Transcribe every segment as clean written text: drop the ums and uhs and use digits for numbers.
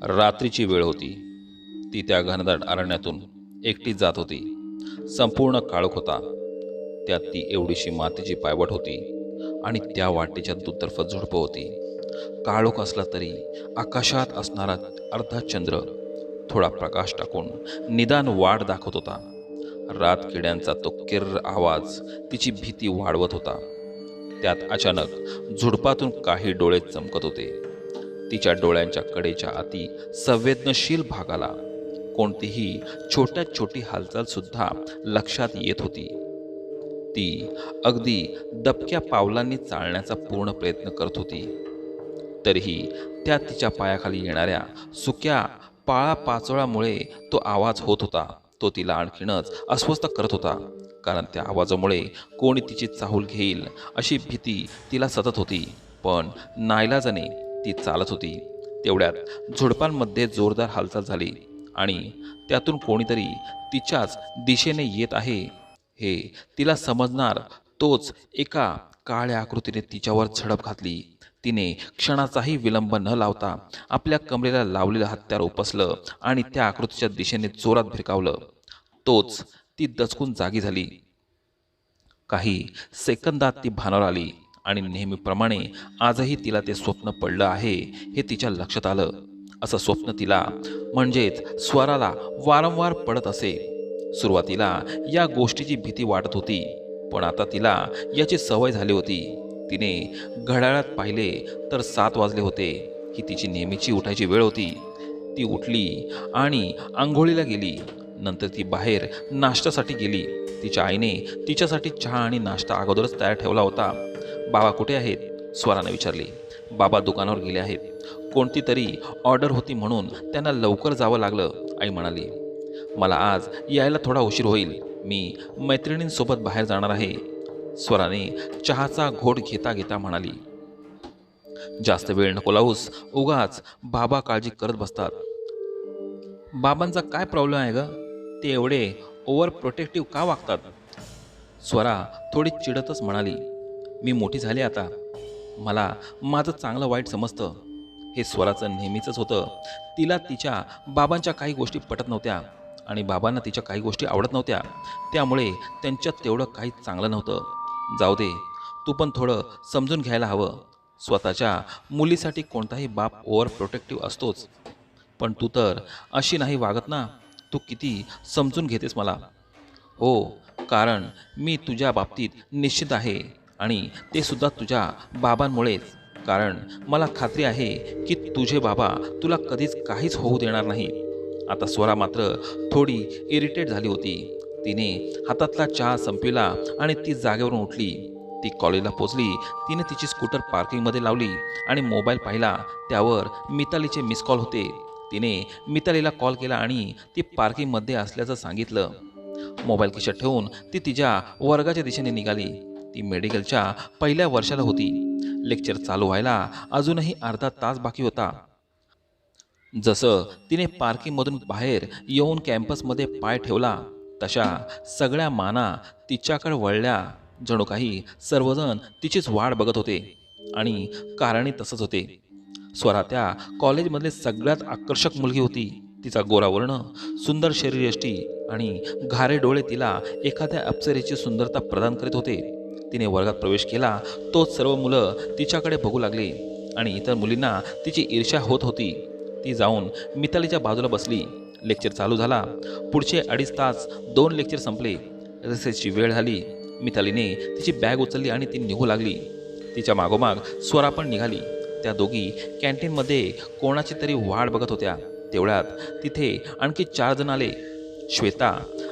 रात्रीची वेळ होती. ती त्या घनदाट अरण्यातून एकटीच जात होती. संपूर्ण काळोख होता. त्यात ती एवढीशी मातीची पायवाट होती आणि त्या वाटेच्या दुतर्फा झुडपं होती. काळोख असला तरी आकाशात असणारा अर्धा चंद्र थोडा प्रकाश टाकून निदान वाट दाखवत होता. रातकिड्यांचा तो किर्र आवाज तिची भीती वाढवत होता. त्यात अचानक झुडपातून काही डोळे चमकत होते. तिच्या डोळ्यांच्या कडेच्या अति संवेदनशील भागाला कोणतीही छोट्यात छोटी हालचाल सुद्धा लक्षात येत होती. ती अगदी दबक्या पावलांनी चालण्याचा पूर्ण प्रयत्न करत होती. तरीही त्या तिच्या पायाखाली येणाऱ्या सुक्या पाळापाचोळामुळे तो आवाज होत होता. तो तिला आणखीनच अस्वस्थ करत होता, कारण त्या आवाजामुळे कोणी तिची चाहूल घेईल अशी भीती तिला सतत होती. पण नाईलाजाने ती चालत होती. तेवढ्यात झुडपांमध्ये जोरदार हालचाल झाली आणि त्यातून कोणीतरी तिच्याच दिशेने येत आहे हे तिला समजणार तोच एका काळ्या आकृतीने तिच्यावर झडप घातली. तिने क्षणाचाही विलंब न लावता आपल्या कमरेला लावलेलं हत्यार उपसलं आणि त्या आकृतीच्या दिशेने जोरात भिरकावलं. तोच ती दचकून जागी झाली. काही सेकंदात ती भानावर आली आणि नेहमीप्रमाणे आजही तिला ते स्वप्न पडलं आहे हे तिच्या लक्षात आलं. असं स्वप्न तिला म्हणजेच स्वराला वारंवार पडत असे. सुरुवातीला या गोष्टीची भीती वाटत होती, पण आता तिला याची सवय झाली होती. तिने घड्याळात पाहिले तर 7 वाजले होते. ही तिची नेहमीची उठायची वेळ होती. ती उठली आणि आंघोळीला गेली. नंतर ती बाहेर नाश्त्यासाठी गेली. तिच्या आईने तिच्यासाठी चहा आणि नाश्ता अगोदरच तयार ठेवला होता. बाबा कुठे आहेत? स्वराने विचारले. बाबा दुकानावर गेले आहेत. कोणती तरी ऑर्डर होती म्हणून त्यांना लवकर जावं लागलं, आई म्हणाली. मला आज यायला थोडा उशीर होईल. मी मैत्रिणींसोबत बाहेर जाणार आहे, स्वराने चहाचा घोट घेता घेता म्हणाली. जास्त वेळ नको लावूस, उगाच बाबा काळजी करत बसतात. बाबांचा काय प्रॉब्लेम आहे ग? ते एवढे ओव्हर प्रोटेक्टिव्ह का वागतात? स्वरा थोडी चिडतच म्हणाली. मी मोठी झाले आता. मला माझं चांगलं वाईट समजतं. हे स्वराचं नेहमीचंच होतं. तिला तिच्या बाबांच्या काही गोष्टी पटत नव्हत्या आणि बाबांना तिच्या काही गोष्टी आवडत नव्हत्या. त्यामुळे त्यांच्यात तेवढं काही चांगलं नव्हतं. जाऊ दे, तू पण थोडं समजून घ्यायला हवं. स्वतःच्या मुलीसाठी कोणताही बाप ओव्हर प्रोटेक्टिव्ह असतोच. पण तू तर अशी नाही वागत ना. तू किती समजून घेतेस मला. हो, कारण मी तुझ्या बाबतीत निश्चित आहे आणि ते सुद्धा तुझ्या बाबांमुळेच. कारण मला खात्री आहे की तुझे बाबा तुला कधीच काहीच होऊ देणार नाही. आता स्वरा मात्र थोडी इरिटेट झाली होती. तिने हातातला चहा संपविला आणि ती जागेवरून उठली. ती कॉलेजला पोचली. तिने तिची स्कूटर पार्किंगमध्ये लावली आणि मोबाईल पाहिला. त्यावर मितालीचे मिस कॉल होते. तिने मितालीला कॉल केला आणि ती पार्किंगमध्ये असल्याचं सांगितलं. मोबाईल खिशात ठेवून ती तिच्या वर्गाच्या दिशेने निघाली. ती मेडिकलच्या पहिल्या वर्षाला होती. लेक्चर चालू व्हायला अजूनही अर्धा तास बाकी होता. जसं तिने पार्किंगमधून बाहेर येऊन कॅम्पसमध्ये पाय ठेवला तशा सगळ्या माना तिच्याकडे वळल्या. जणू काही सर्वजण तिचीच वाट बघत होते आणि कारणे तसंच होते. स्वरा त्या कॉलेजमधले सगळ्यात आकर्षक मुलगी होती. तिचा गोरा वर्ण, सुंदर शरीरयष्टी आणि घारे डोळे तिला एखाद्या अप्सरेची सुंदरता प्रदान करीत होते. तिने वर्गात प्रवेश केला तोच सर्व मुलं तिच्याकडे बघू लागले आणि इतर मुलींना तिची ईर्ष्या होत होती. ती जाऊन मितालीच्या बाजूला बसली. लेक्चर चालू झाला. पुढचे 2.5 तास 2 लेक्चर संपले. रिसेसची वेळ झाली. मितालीने तिची बॅग उचलली आणि ती निघू लागली. तिच्या मागोमाग स्वरा पण निघाली. त्या दोघी कॅन्टीनमध्ये कोणाची तरी वाट बघत होत्या. तेवढ्यात तिथे आणखी 4 जण आले. श्वेता,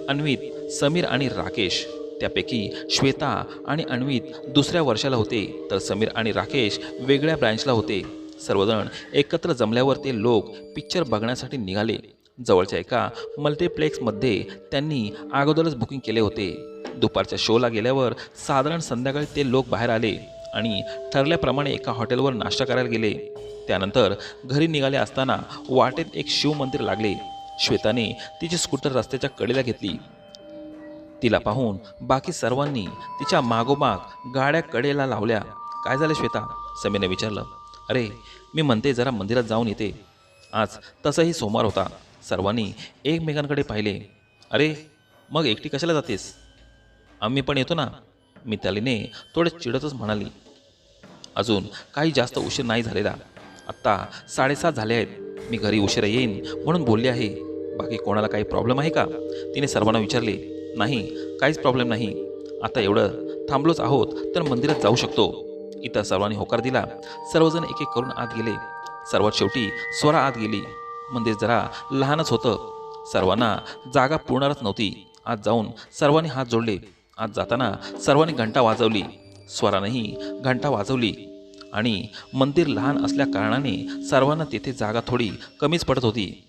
अन्वित, समीर आणि राकेश. त्यापैकी श्वेता आणि अन्वित दुसऱ्या वर्षाला होते तर समीर आणि राकेश वेगळ्या ब्रँचला होते. सर्वजण एकत्र जमल्यावर ते लोक पिक्चर बघण्यासाठी निघाले. जवळच्या एका मल्टिप्लेक्समध्ये त्यांनी अगोदरच बुकिंग केले होते. दुपारच्या शोला गेल्यावर साधारण संध्याकाळी ते लोक बाहेर आले आणि ठरल्याप्रमाणे एका हॉटेलवर नाश्ता करायला गेले. त्यानंतर घरी निघाले असताना वाटेत एक शिवमंदिर लागले. श्वेताने तिची स्कूटर रस्त्याच्या कडेला घेतली. तिला पाहून बाकी सर्वांनी तिच्या मागोमाग गाड्या कडेला लावल्या. काय झालं श्वेता? समीरने विचारलं. अरे, मी म्हणते जरा मंदिरात जाऊन येते. आज तसंही सोमवार होता. सर्वांनी एकमेकांकडे पाहिले. अरे, मग एकटी कशाला जातेस? आम्ही पण येतो ना, मितालीने थोडे चिडतच म्हणाली. अजून काही जास्त उशीर नाही झालेला. आत्ता 7:30 झाले आहेत. मी घरी उशिरा येईन म्हणून बोलले आहे. बाकी कोणाला काही प्रॉब्लेम आहे का? तिने सर्वांना विचारले. नाही, काहीच प्रॉब्लेम नाही. आता एवढं थांबलोच आहोत तर मंदिरात जाऊ शकतो. इतर सर्वांनी होकार दिला. सर्वजण एक एक करून आत गेले. सर्वात शेवटी स्वरा आत गेली. मंदिर जरा लहानच होतं. सर्वांना जागा पुरणारच नव्हती. आत जाऊन सर्वांनी हात जोडले. आत जाताना सर्वांनी घंटा वाजवली. स्वरानेही घंटा वाजवली. आणि मंदिर लहान असल्या कारणाने सर्वांना तेथे जागा थोडी कमीच पडत होती.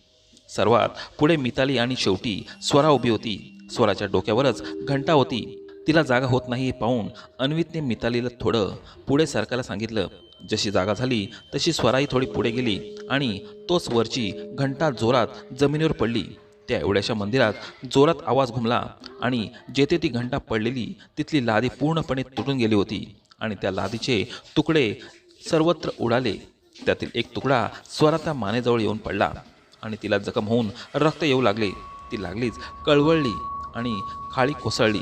सर्वात पुढे मिताली आणि शेवटी स्वरा उभी होती. स्वराच्या डोक्यावरच घंटा होती. तिला जागा होत नाही हे पाहून अन्वितने मितालीला थोडं पुढे सरकायला सांगितलं. जशी जागा झाली तशी स्वराही थोडी पुढे गेली आणि तोच वरची घंटा जोरात जमिनीवर पडली. त्या एवढ्याशा मंदिरात जोरात आवाज घुमला आणि जेथे ती घंटा पडलेली तिथली लादी पूर्णपणे तुटून गेली होती आणि त्या लादीचे तुकडे सर्वत्र उडाले. त्यातील एक तुकडा स्वराच्या मानेजवळ येऊन पडला आणि तिला जखम होऊन रक्त येऊ लागले. ती लागलीच कळवळली आणि खाली कोसळली.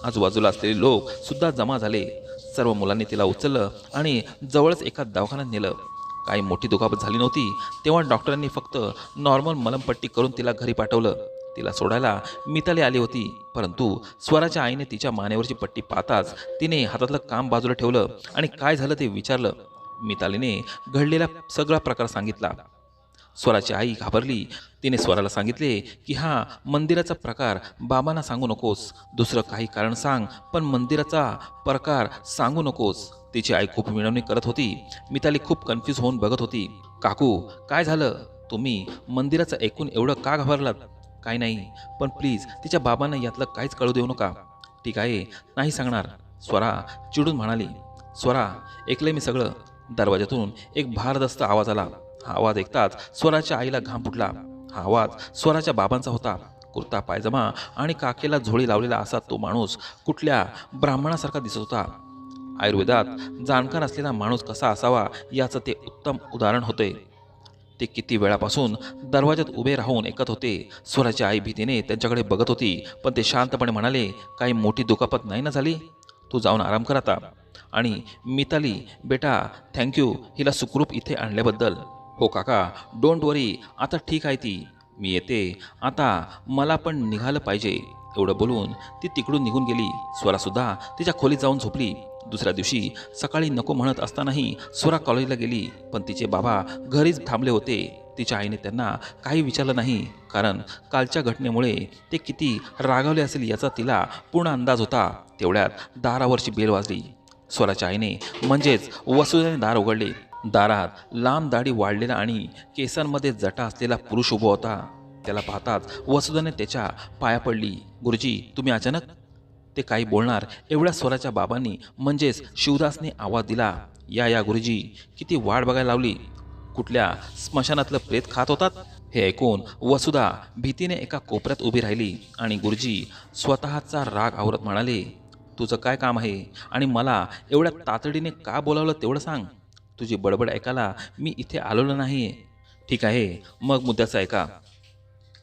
आजूबाजूला असलेले लोक सुद्धा जमा झाले. सर्व मुलांनी तिला उचललं आणि जवळच एका दवाखान्यात नेलं. काही मोठी दुखापत झाली नव्हती. तेव्हा डॉक्टरांनी फक्त नॉर्मल मलमपट्टी करून तिला घरी पाठवलं. तिला सोडायला मिताली आली होती, परंतु स्वराच्या आईने तिच्या मानेवरची पट्टी पाहताच तिने हातातलं काम बाजूला ठेवलं आणि काय झालं ते विचारलं. मितालीने घडलेला सगळा प्रकार सांगितला. स्वराची आई घाबरली. तिने स्वराला सांगितले की हा मंदिराचा प्रकार बाबांना सांगू नकोस. दुसरं काही कारण सांग, पण मंदिराचा प्रकार सांगू नकोस. तिची आई खूप विनवणी करत होती. मिताली खूप कन्फ्यूज होऊन बघत होती. काकू, काय झालं? तुम्ही मंदिराचं ऐकून एवढं का घाबरलात? काही नाही, पण प्लीज तिच्या बाबांना यातलं काहीच कळू देऊ नका. ठीक आहे, नाही सांगणार, स्वरा चिडून म्हणाली. स्वरा, ऐकलंय मी सगळं. दरवाजातून एक भारदस्त आवाज आला. हा आवाज ऐकताच स्वराच्या आईला घाम फुटला. हा आवाज स्वराच्या बाबांचा होता. कुर्ता पायजमा आणि काकेला झोळी लावलेला असा तो माणूस कुठल्या ब्राह्मणासारखा दिसत होता. आयुर्वेदात जाणकार असलेला माणूस कसा असावा याचं ते उत्तम उदाहरण होते. ते किती वेळापासून दरवाजात उभे राहून ऐकत होते. स्वराची आई भीतीने त्यांच्याकडे बघत होती, पण ते शांतपणे म्हणाले, काही मोठी दुखापत नाही ना झाली? तू जाऊन आराम कर आता. आणि मिताली बेटा, थँक्यू हिला सुखरूप इथे आणल्याबद्दल. हो काका, डोंट वरी, आता ठीक आहे ती. मी येते आता, मला पण निघालं पाहिजे. एवढं बोलून ती तिकडून निघून गेली. स्वरासुद्धा तिच्या खोलीत जाऊन झोपली. दुसऱ्या दिवशी सकाळी नको म्हणत असतानाही स्वरा कॉलेजला गेली, पण तिचे बाबा घरीच थांबले होते. तिच्या आईने त्यांना काही विचारलं नाही, कारण कालच्या घटनेमुळे ते किती रागावले असेल याचा तिला पूर्ण अंदाज होता. तेवढ्यात दारावरची बेल वाजली. स्वराच्या आईने म्हणजेच वसुदेने दार उघडले. दारात लांब दाढी वाढलेला आणि केसांमध्ये जटा असलेला पुरुष उभा होता. त्याला पाहताच वसुदेने त्याच्या पाया पडली. गुरुजी, तुम्ही अचानक? ते काही बोलणार एवढ्या स्वराच्या बाबांनी म्हणजेच शिवदासने आवाज दिला. या या गुरुजी, किती वाट बघायला लावली. कुठल्या स्मशानातलं प्रेत खात होतात? हे ऐकून वसुधा भीतीने एका कोपऱ्यात उभी राहिली आणि गुरुजी स्वतःचा राग आवरत म्हणाले, तुझं काय काम आहे आणि मला एवढ्या तातडीने का बोलावलं तेवढं सांग. तुझी बडबड ऐकायला मी इथे आलेलो नाही. ठीक आहे, मग मुद्द्याचं ऐका.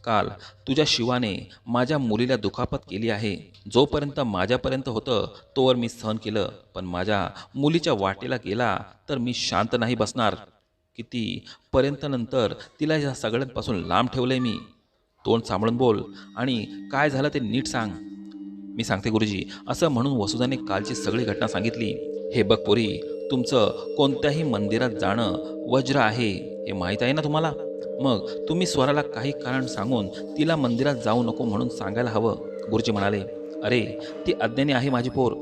काल तुझ्या शिवाने माझ्या मुलीला दुखापत केली आहे. जोपर्यंत माझ्यापर्यंत होतं तोवर मी सहन केलं, पण माझ्या मुलीच्या वाटेला गेला तर मी शांत नाही बसणार. कितीपर्यंत नंतर तिला या सगळ्यांपासून लांब ठेवलंय मी. तोंड सांभाळून बोल आणि काय झालं ते नीट सांग. मी सांगते गुरुजी, असं म्हणून वसुधाने कालची सगळी घटना सांगितली. हे बघ पोरी, तुमचं कोणत्याही मंदिरात जाणं वज्र आहे हे माहीत आहे ना तुम्हाला? मग तुम्ही स्वराला काही कारण सांगून तिला मंदिरात जाऊ नको म्हणून सांगायला हवं. गुरुजी म्हणाले, अरे ती अज्ञानी आहे माझी पोर.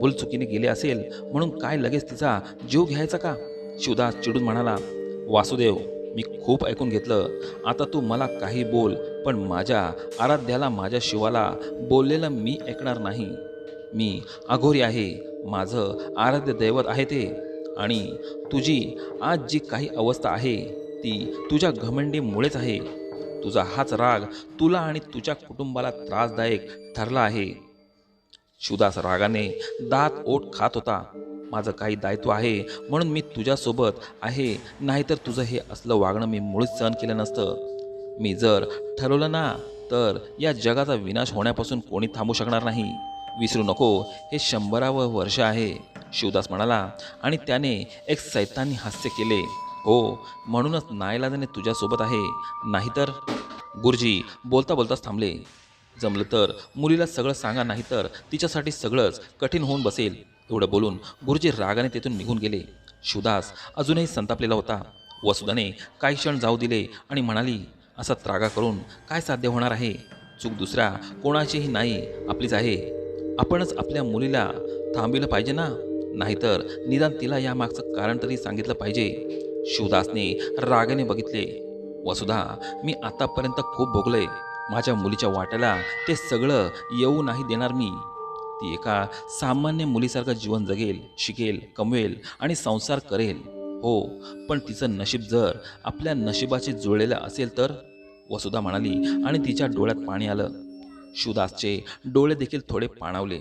भूल चुकीने गेली असेल म्हणून काय लगेच तिचा जीव घ्यायचा का? शिवदास चिडून म्हणाला, वासुदेव, मी खूप ऐकून घेतलं. आता तू मला काही बोल, पण माझ्या आराध्याला, माझ्या शिवाला बोललेलं मी ऐकणार नाही. मी अघोरी आहे. माझं आराध्य दैवत आहे ते. आणि तुझी आज जी काही अवस्था आहे ती तुझ्या घमंडीमुळेच आहे. तुझा हाच राग तुला आणि तुझ्या कुटुंबाला त्रासदायक ठरला आहे. शिवदास रागाने दात ओठ खात होता. माझं काही दायित्व आहे म्हणून मी तुझ्यासोबत आहे, नाहीतर तुझं हे असलं वागणं मी मुळीच सहन केलं नसतं. मी जर ठरवलं ना, तर या जगाचा विनाश होण्यापासून कोणी थांबू शकणार नाही. विसरू नको, हे 100वे वर्ष आहे, शिवदास म्हणाला आणि त्याने एक सैतानी हास्य केले. हो, म्हणूनच नाईलाजाने तुझ्यासोबत आहे, नाहीतर. गुरुजी बोलता बोलताच थांबले. जमलं तर मुलीला सगळं सांगा, नाहीतर तिच्यासाठी सगळंच कठीण होऊन बसेल. एवढं बोलून गुरुजी रागाने तेथून निघून गेले. शिवदास अजूनही संतापलेला होता. वसुधाने काही क्षण जाऊ दिले आणि म्हणाली, असा त्रागा करून काय साध्य होणार आहे? चूक दुसऱ्या कोणाचीही नाही, आपलीच आहे. आपणच आपल्या मुलीला थांबविलं पाहिजे ना, नाहीतर निदान तिला यामागचं कारण तरी सांगितलं पाहिजे. शिवदासने रागाने बघितले. वसुधा, मी आतापर्यंत खूप भोगलंय. माझ्या मुलीच्या वाट्याला ते सगळं येऊ नाही देणार मी. ती एका सामान्य मुलीसारखं जीवन जगेल, शिकेल, कमवेल आणि संसार करेल. हो, पण तिचं नशीब जर आपल्या नशिबाशी जुळलेलं असेल तर, वसुधा म्हणाली आणि तिच्या डोळ्यात पाणी आलं. शिवदासचे डोळे देखील थोडे पाणावले.